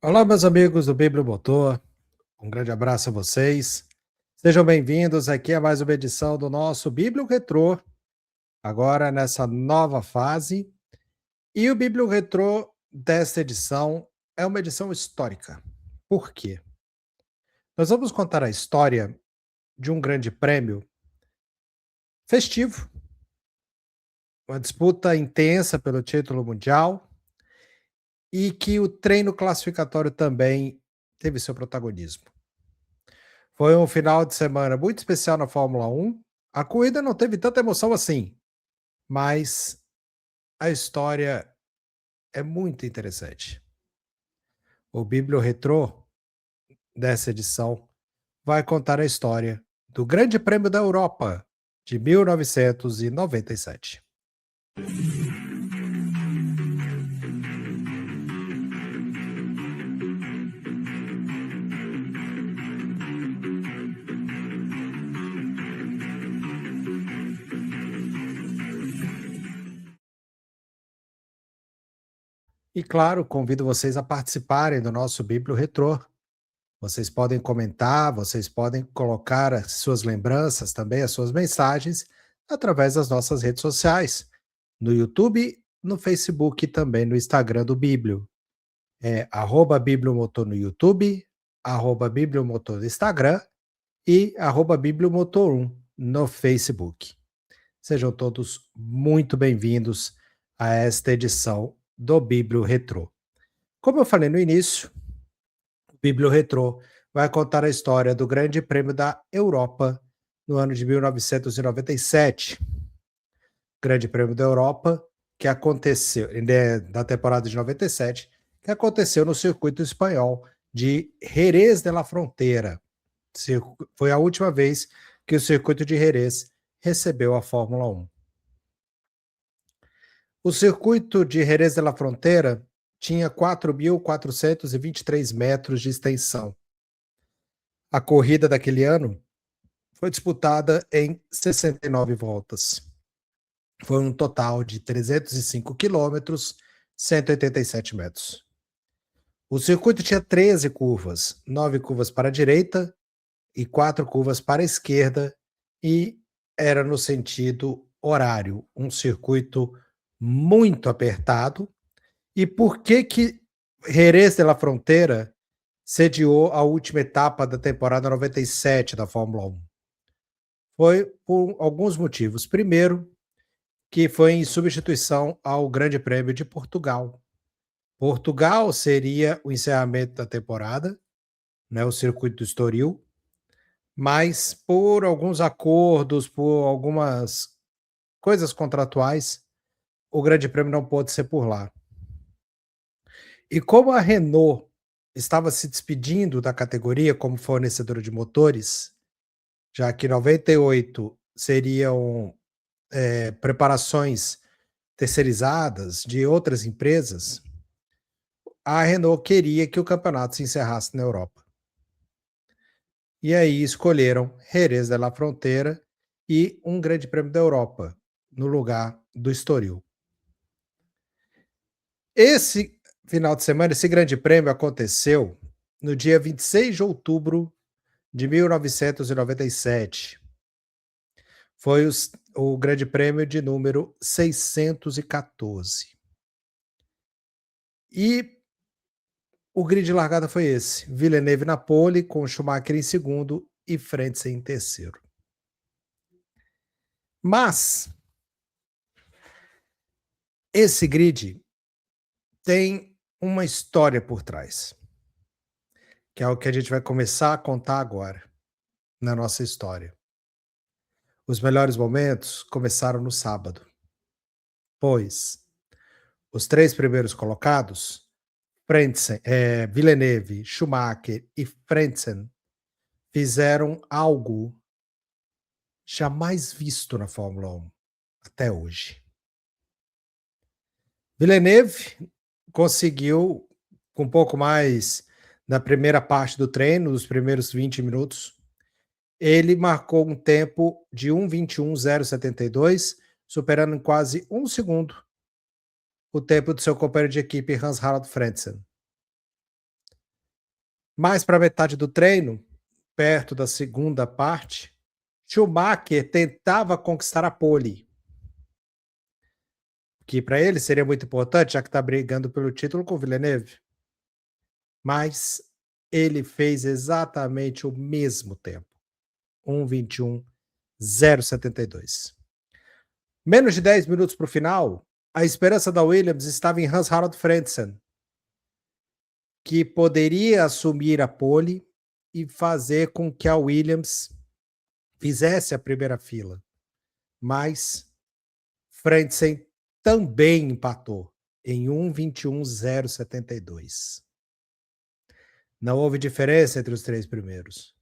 Olá, meus amigos do Bíblia Motor. Um grande abraço a vocês. Sejam bem-vindos aqui a mais uma edição do nosso Bíblia Retrô, agora nessa nova fase. E o Bíblia Retrô desta edição é uma edição histórica. Por quê? Nós vamos contar a história de um grande prêmio festivo, uma disputa intensa pelo título mundial e que o treino classificatório também teve seu protagonismo. Foi um final de semana muito especial na Fórmula 1. A corrida não teve tanta emoção assim, mas a história é muito interessante. O Bíblio Retrô dessa edição vai contar a história do Grande Prêmio da Europa de 1997. E claro, convido vocês a participarem do nosso Bíblio Retrô. Vocês podem comentar, vocês podem colocar as suas lembranças, também as suas mensagens, através das nossas redes sociais, no YouTube, no Facebook e também no Instagram do Bíblio. É @Bibliomotor no YouTube, @Bibliomotor no Instagram e @Bibliomotor1 no Facebook. Sejam todos muito bem-vindos a esta edição do Bíblio Retrô. Como eu falei no início, o Bíblio Retrô vai contar a história do Grande Prêmio da Europa no ano de 1997. Grande Prêmio da Europa que aconteceu, da temporada de 97, que aconteceu no circuito espanhol de Jerez de la Frontera. Foi a última vez que o circuito de Jerez recebeu a Fórmula 1. O circuito de Jerez de la Frontera tinha 4.423 metros de extensão. A corrida daquele ano foi disputada em 69 voltas. Foi um total de 305 quilômetros, 187 metros. O circuito tinha 13 curvas, 9 curvas para a direita e 4 curvas para a esquerda, e era no sentido horário, um circuito muito apertado. E por que Jerez de la Frontera sediou a última etapa da temporada 97 da Fórmula 1? Foi por alguns motivos. Primeiro, que foi em substituição ao Grande Prêmio de Portugal. Portugal seria o encerramento da temporada, né, o circuito do Estoril, mas por alguns acordos, por algumas coisas contratuais, o Grande Prêmio não pôde ser por lá. E como a Renault estava se despedindo da categoria como fornecedora de motores, já que 98 seriam preparações terceirizadas de outras empresas, a Renault queria que o campeonato se encerrasse na Europa. E aí escolheram Jerez de la Frontera e um Grande Prêmio da Europa, no lugar do Estoril. Esse final de semana, esse Grande Prêmio aconteceu no dia 26 de outubro de 1997. Foi o Grande Prêmio de número 614. E o grid de largada foi esse: Villeneuve na pole, com Schumacher em segundo e Frentzen em terceiro. Mas esse grid tem uma história por trás, que é o que a gente vai começar a contar agora na nossa história. Os melhores momentos começaram no sábado, pois os 3 primeiros colocados, Villeneuve, Schumacher e Frentzen, fizeram algo jamais visto na Fórmula 1 até hoje. Villeneuve conseguiu, com um pouco mais na primeira parte do treino, nos primeiros 20 minutos, ele marcou um tempo de 1:21.072, superando em quase 1 segundo o tempo do seu companheiro de equipe Hans-Harald Frentzen. Mais para metade do treino, perto da segunda parte, Schumacher tentava conquistar a pole, que para ele seria muito importante, já que está brigando pelo título com o Villeneuve. Mas ele fez exatamente o mesmo tempo, 1:21,072. Menos de 10 minutos para o final, a esperança da Williams estava em Hans-Harald Frentzen, que poderia assumir a pole e fazer com que a Williams fizesse a primeira fila. Mas Frentzen também empatou em 1:21,072. Não houve diferença entre os três primeiros,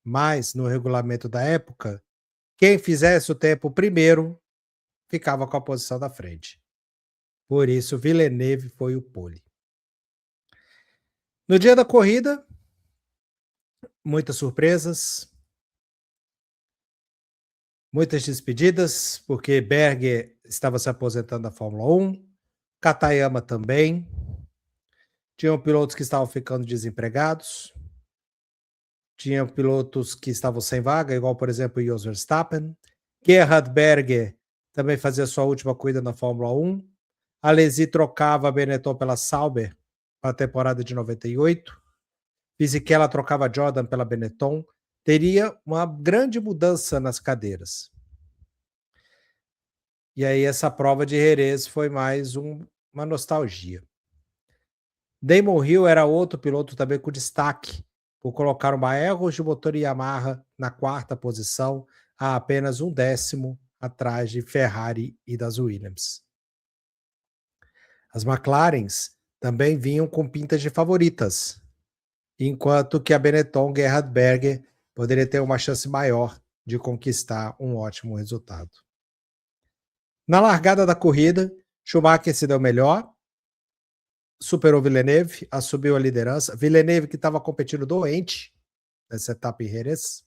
mas no regulamento da época, quem fizesse o tempo primeiro ficava com a posição da frente. Por isso, Villeneuve foi o pole. No dia da corrida, muitas surpresas, muitas despedidas, porque Berger estava se aposentando da Fórmula 1, Katayama também. Tinham pilotos que estavam ficando desempregados. Tinha pilotos que estavam sem vaga, igual, por exemplo, o Jos Verstappen. Gerhard Berger também fazia sua última corrida na Fórmula 1. Alesi trocava a Benetton pela Sauber para a temporada de 98. Fisichella trocava Jordan pela Benetton. Teria uma grande mudança nas cadeiras. E aí essa prova de Jerez foi mais uma nostalgia. Damon Hill era outro piloto também com destaque, por colocar uma Erros de motor Yamaha na quarta posição, a apenas 1/10 atrás de Ferrari e das Williams. As McLarens também vinham com pintas de favoritas, enquanto que a Benetton Gerhard Berger poderia ter uma chance maior de conquistar um ótimo resultado. Na largada da corrida, Schumacher se deu melhor, superou Villeneuve, assumiu a liderança. Villeneuve, que estava competindo doente nessa etapa em Jerez.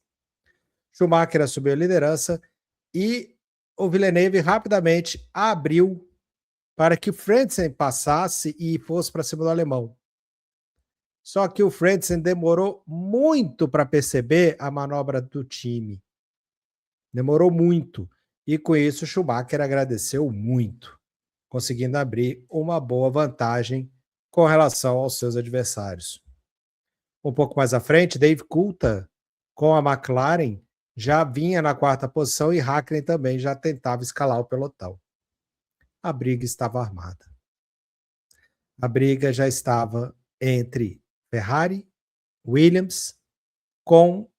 Schumacher assumiu a liderança e o Villeneuve rapidamente abriu para que o Frentzen passasse e fosse para cima do alemão. Só que o Frentzen demorou muito para perceber a manobra do time. Demorou muito. E com isso, o Schumacher agradeceu muito, conseguindo abrir uma boa vantagem com relação aos seus adversários. Um pouco mais à frente, Dave Coulthard, com a McLaren, já vinha na quarta posição e Hakkinen também já tentava escalar o pelotão. A briga estava armada. A briga já estava entre Ferrari, Williams, com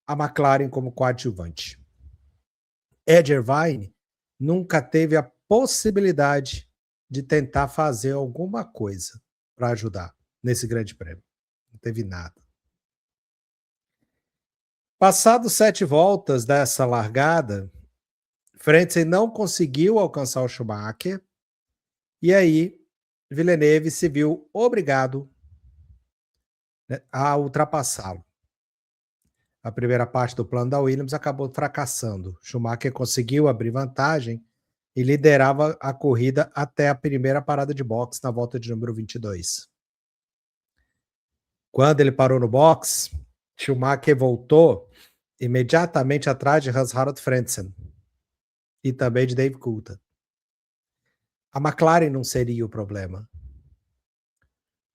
a McLaren como coadjuvante. Ed Irvine nunca teve a possibilidade de tentar fazer alguma coisa para ajudar nesse grande prêmio. Não teve nada. Passados 7 voltas dessa largada, Frentzen não conseguiu alcançar o Schumacher e aí Villeneuve se viu obrigado, né, a ultrapassá-lo. A primeira parte do plano da Williams acabou fracassando. Schumacher conseguiu abrir vantagem e liderava a corrida até a primeira parada de boxe na volta de número 22. Quando ele parou no box, Schumacher voltou imediatamente atrás de Hans-Harald Frentzen e também de Dave Coulthard. A McLaren não seria o problema.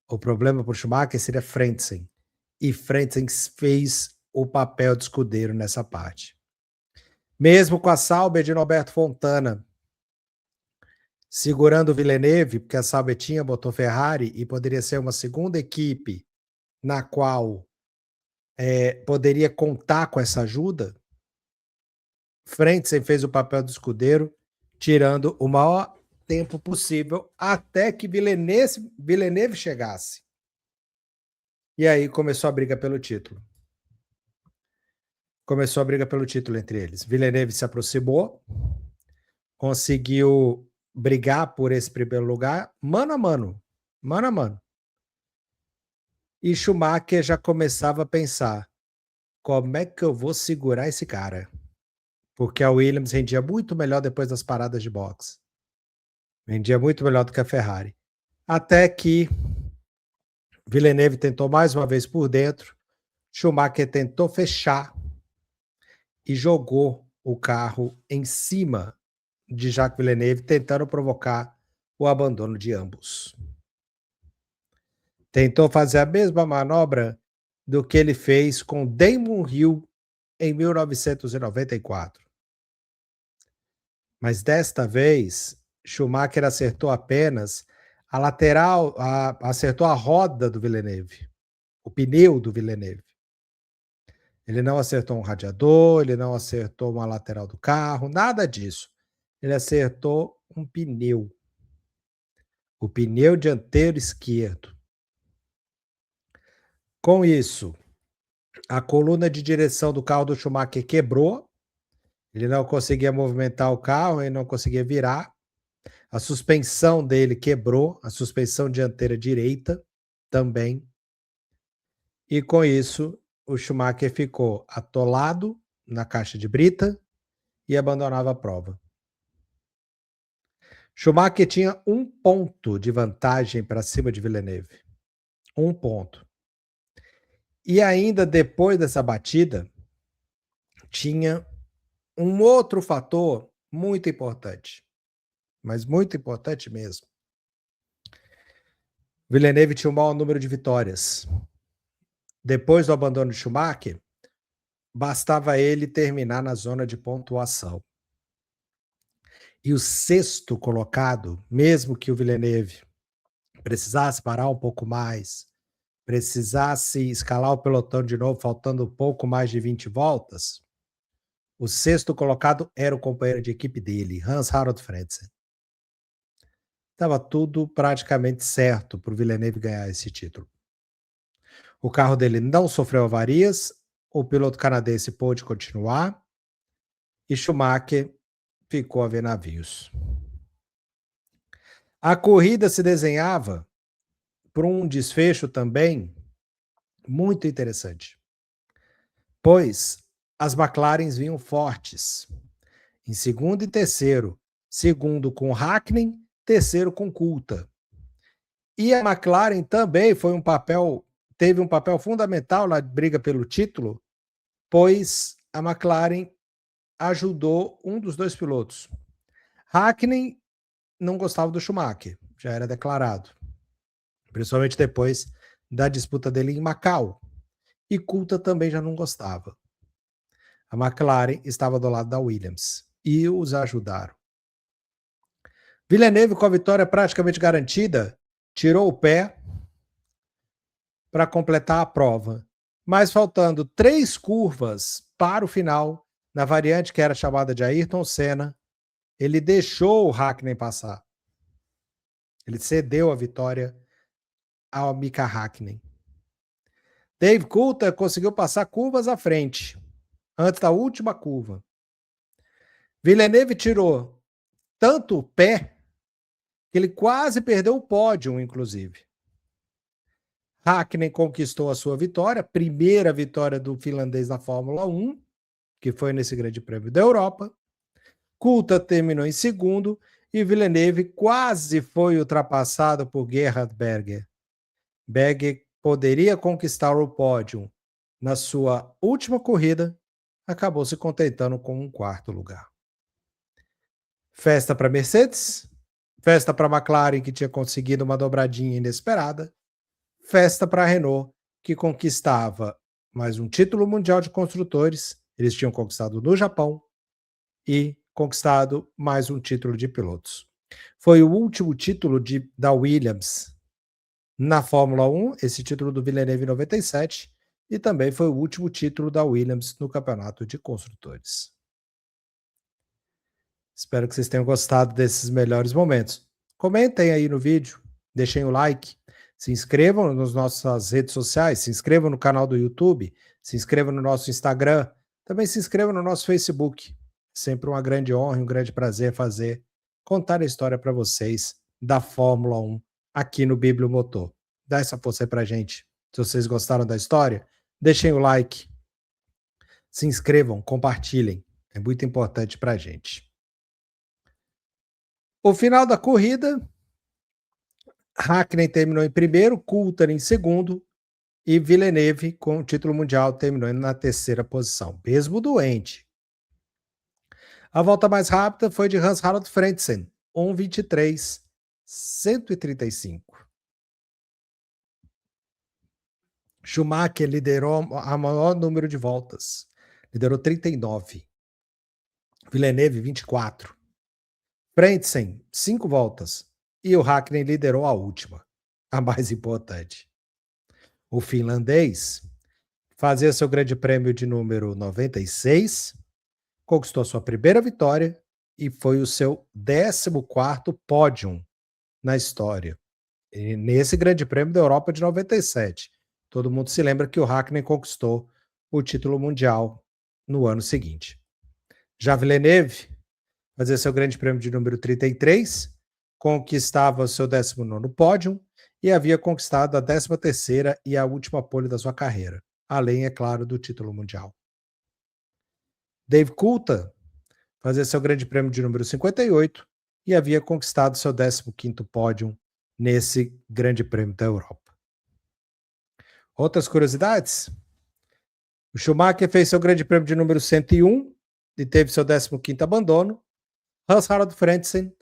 O problema para o Schumacher seria Frentzen. E Frentzen fez o papel de escudeiro nessa parte. Mesmo com a Sauber de Norberto Fontana segurando o Villeneuve, porque a Sauber tinha motor Ferrari e poderia ser uma segunda equipe na qual poderia contar com essa ajuda, Frentzen fez o papel do escudeiro, tirando o maior tempo possível até que Villeneuve chegasse. E aí começou a briga pelo título. Começou a briga pelo título entre eles. Villeneuve se aproximou, conseguiu brigar por esse primeiro lugar, mano a mano, mano a mano. E Schumacher já começava a pensar, como é que eu vou segurar esse cara? Porque a Williams rendia muito melhor depois das paradas de boxe. Rendia muito melhor do que a Ferrari. Até que Villeneuve tentou mais uma vez por dentro, Schumacher tentou fechar e jogou o carro em cima de Jacques Villeneuve, tentando provocar o abandono de ambos. Tentou fazer a mesma manobra do que ele fez com Damon Hill em 1994. Mas desta vez, Schumacher acertou apenas a lateral, acertou a roda do Villeneuve, o pneu do Villeneuve. Ele não acertou um radiador, ele não acertou uma lateral do carro, nada disso. Ele acertou um pneu, o pneu dianteiro esquerdo. Com isso, a coluna de direção do carro do Schumacher quebrou, ele não conseguia movimentar o carro, ele não conseguia virar. A suspensão dele quebrou, a suspensão dianteira direita também. E com isso, o Schumacher ficou atolado na caixa de brita e abandonava a prova. Schumacher tinha 1 ponto de vantagem para cima de Villeneuve. 1 ponto. E ainda depois dessa batida, tinha um outro fator muito importante, mas muito importante mesmo. Villeneuve tinha o maior número de vitórias. Depois do abandono de Schumacher, bastava ele terminar na zona de pontuação. E o sexto colocado, mesmo que o Villeneuve precisasse parar um pouco mais, precisasse escalar o pelotão de novo, faltando um pouco mais de 20 voltas, o sexto colocado era o companheiro de equipe dele, Hans-Harald Frentzen. Estava tudo praticamente certo para o Villeneuve ganhar esse título. O carro dele não sofreu avarias, o piloto canadense pôde continuar e Schumacher ficou a ver navios. A corrida se desenhava para um desfecho também muito interessante, pois as McLarens vinham fortes, em segundo e terceiro, segundo com Hakkinen, terceiro com Coulthard. E a McLaren também teve um papel fundamental na briga pelo título, pois a McLaren ajudou um dos dois pilotos. Hakkinen não gostava do Schumacher, já era declarado, principalmente depois da disputa dele em Macau. E Coulthard também já não gostava. A McLaren estava do lado da Williams e os ajudaram. Villeneuve, com a vitória praticamente garantida, tirou o pé para completar a prova, mas faltando 3 curvas para o final, na variante que era chamada de Ayrton Senna, ele deixou o Hakkinen passar. Ele cedeu a vitória ao Mika Hakkinen. Dave Coulthard conseguiu passar curvas à frente, antes da última curva. Villeneuve tirou tanto o pé que ele quase perdeu o pódio, inclusive. Hakkinen conquistou a sua vitória, primeira vitória do finlandês na Fórmula 1, que foi nesse Grande Prêmio da Europa. Coulthard terminou em segundo e Villeneuve quase foi ultrapassado por Gerhard Berger. Berger poderia conquistar o pódio na sua última corrida, acabou se contentando com um 4º lugar. Festa para Mercedes, festa para a McLaren, que tinha conseguido uma dobradinha inesperada, festa para a Renault, que conquistava mais um título mundial de construtores, eles tinham conquistado no Japão, e conquistado mais um título de pilotos. Foi o último título da Williams na Fórmula 1, esse título do Villeneuve em 97, e também foi o último título da Williams no campeonato de construtores. Espero que vocês tenham gostado desses melhores momentos. Comentem aí no vídeo, deixem o like, se inscrevam nas nossas redes sociais, se inscrevam no canal do YouTube, se inscrevam no nosso Instagram, também se inscrevam no nosso Facebook. Sempre uma grande honra e um grande prazer contar a história para vocês da Fórmula 1 aqui no Bibliomotor. Dá essa força aí pra gente. Se vocês gostaram da história, deixem o like, se inscrevam, compartilhem. É muito importante pra gente. O final da corrida, Hakkinen terminou em primeiro, Coulthard em segundo e Villeneuve, com o título mundial, terminou na terceira posição, mesmo doente. A volta mais rápida foi de Hans-Harald Frentzen, 1:23, 135. Schumacher liderou a maior número de voltas, liderou 39. Villeneuve, 24. Frentzen, 5 voltas. E o Hakkinen liderou a última, a mais importante. O finlandês fazia seu grande prêmio de número 96, conquistou sua primeira vitória e foi o seu 14º pódio na história. E nesse grande prêmio da Europa de 97. Todo mundo se lembra que o Hakkinen conquistou o título mundial no ano seguinte. Já Villeneuve fazia seu grande prêmio de número 33, conquistava o seu 19º pódio e havia conquistado a 13ª e a última pole da sua carreira, além, é claro, do título mundial. Dave Coulthard fazia seu grande prêmio de número 58 e havia conquistado seu 15º pódio nesse grande prêmio da Europa. Outras curiosidades? O Schumacher fez seu grande prêmio de número 101 e teve seu 15º abandono. Hans-Harald Frentzen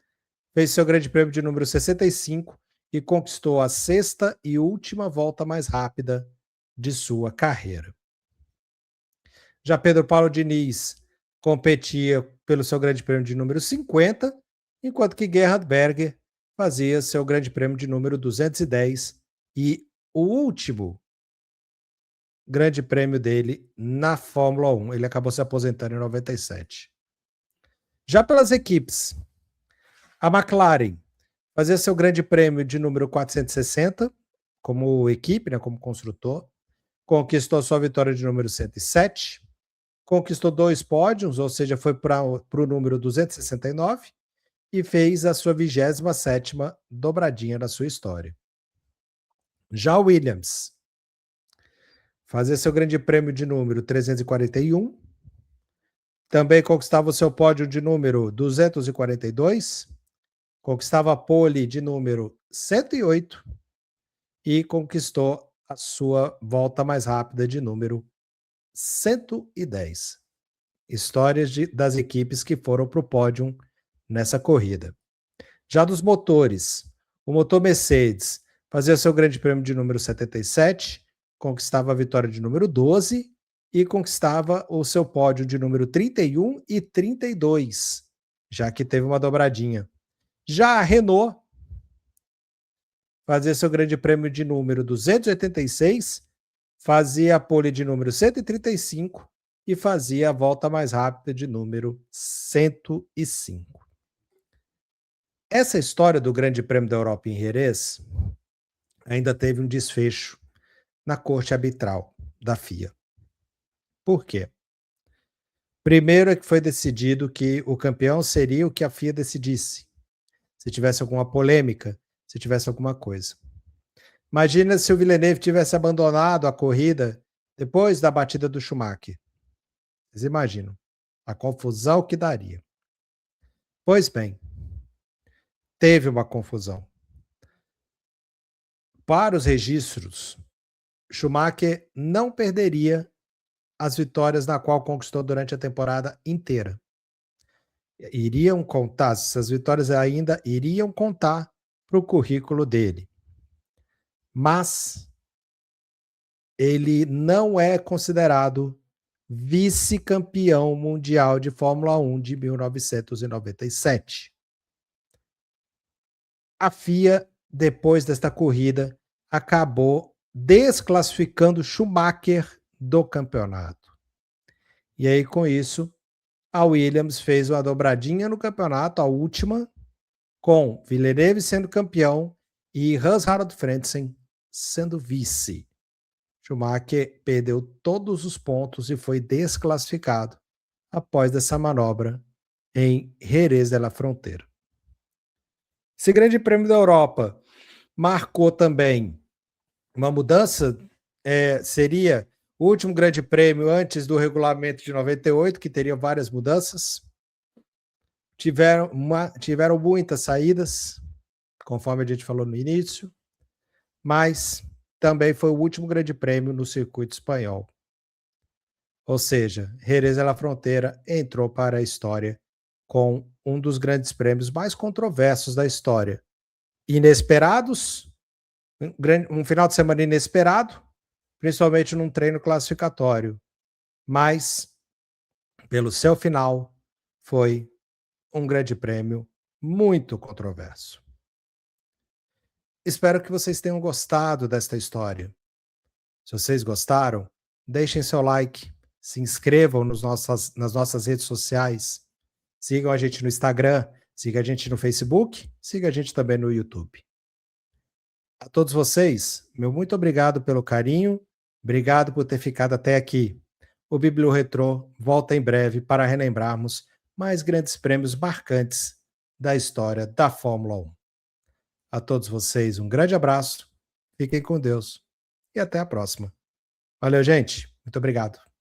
fez seu grande prêmio de número 65 e conquistou a 6ª e última volta mais rápida de sua carreira. Já Pedro Paulo Diniz competia pelo seu grande prêmio de número 50, enquanto que Gerhard Berger fazia seu grande prêmio de número 210 e o último grande prêmio dele na Fórmula 1. Ele acabou se aposentando em 97. Já pelas equipes, a McLaren fazia seu grande prêmio de número 460 como equipe, né, como construtor, conquistou sua vitória de número 107, conquistou 2 pódios, ou seja, foi para o número 269 e fez a sua 27ª dobradinha da sua história. Já Williams fazia seu grande prêmio de número 341, também conquistava o seu pódio de número 242, conquistava a pole de número 108 e conquistou a sua volta mais rápida de número 110. Histórias das equipes que foram para o pódio nessa corrida. Já dos motores, o motor Mercedes fazia seu grande prêmio de número 77, conquistava a vitória de número 12 e conquistava o seu pódio de número 31 e 32, já que teve uma dobradinha. Já a Renault fazia seu grande prêmio de número 286, fazia a pole de número 135 e fazia a volta mais rápida de número 105. Essa história do Grande Prêmio da Europa em Jerez ainda teve um desfecho na corte arbitral da FIA. Por quê? Primeiro é que foi decidido que o campeão seria o que a FIA decidisse. Se tivesse alguma polêmica, se tivesse alguma coisa. Imagina se o Villeneuve tivesse abandonado a corrida depois da batida do Schumacher. Vocês imaginam a confusão que daria. Pois bem, teve uma confusão. Para os registros, Schumacher não perderia as vitórias na qual conquistou durante a temporada inteira. Iriam contar, essas vitórias ainda iriam contar para o currículo dele. Mas ele não é considerado vice-campeão mundial de Fórmula 1 de 1997. A FIA, depois desta corrida, acabou desclassificando Schumacher do campeonato. E aí, com isso, a Williams fez uma dobradinha no campeonato, a última, com Villeneuve sendo campeão e Hans-Harald Frentzen sendo vice. Schumacher perdeu todos os pontos e foi desclassificado após essa manobra em Jerez de la Frontera. Esse Grande Prêmio da Europa marcou também uma mudança, seria o último Grande Prêmio antes do regulamento de 98, que teria várias mudanças. Tiveram muitas saídas, conforme a gente falou no início. mas também foi o último grande prêmio no circuito espanhol. Ou seja, Jerez de la Frontera entrou para a história com um dos grandes prêmios mais controversos da história. Inesperados, um final de semana inesperado, principalmente num treino classificatório, mas pelo seu final foi um grande prêmio muito controverso. Espero que vocês tenham gostado desta história. Se vocês gostaram, deixem seu like, se inscrevam nas nossas redes sociais, sigam a gente no Instagram, siga a gente no Facebook, siga a gente também no YouTube. A todos vocês, meu muito obrigado pelo carinho, obrigado por ter ficado até aqui. O Biblio Retrô volta em breve para relembrarmos mais grandes prêmios marcantes da história da Fórmula 1. A todos vocês, um grande abraço, fiquem com Deus e até a próxima. Valeu, gente. Muito obrigado.